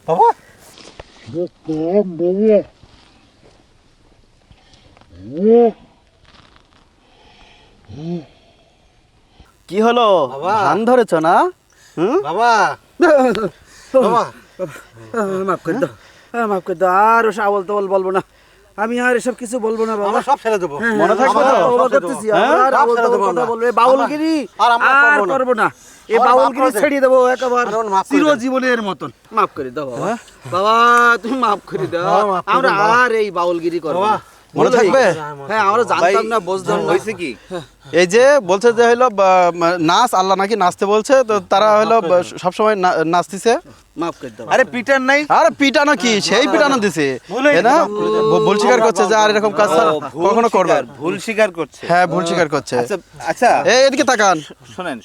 বাবা কি হলো ধান ধরেছ না? বাবা বাবা মাফ করে দাও, মাফ করে দাও। আর ওসব আবল তাবল বলবো না, আমি আর এসব কিছু বলবো না বাবা। আমরা সব ছেড়ে দেবো। মনে থাকবে তো? আর আবল তাবল কথা বলবে, বাউলগিরি আর আমরা আর করবো না। এই আমরা মাফ বাউলগিরি করে দেন। ছেড়ে দেবো একেবারে আমরা মাফ করে দেন। চিরজীবনের মতন। মাফ করে দাও বাবা, বাবা তুমি মাফ করে দাও। বাবা, মাফ করে আমরা দেন বাবা। আর এই বাউলগিরি করবো না। মনে থাকবে? হ্যাঁ, আমরা জানতাম না, বুঝতাম না। হয়েছে কি? এই যে বলছে যে হলো নাচ, আল্লাহ নাকি নাচতে বলছে, তো তারা হলো সবসময় নাচতেছে। মাফ করে দাও। আরে পিটার নাই? আরে পিটানো কি, সেই পিটানো দিছে তাই না? ভুল স্বীকার করছে যে আর এরকম কাজ ও, ভুল কখনো করবে স্বীকার, ভুল স্বীকার করছে। হ্যাঁ, ভুল স্বীকার করছে। আচ্ছা এই এদিকে তাকান। শোনেন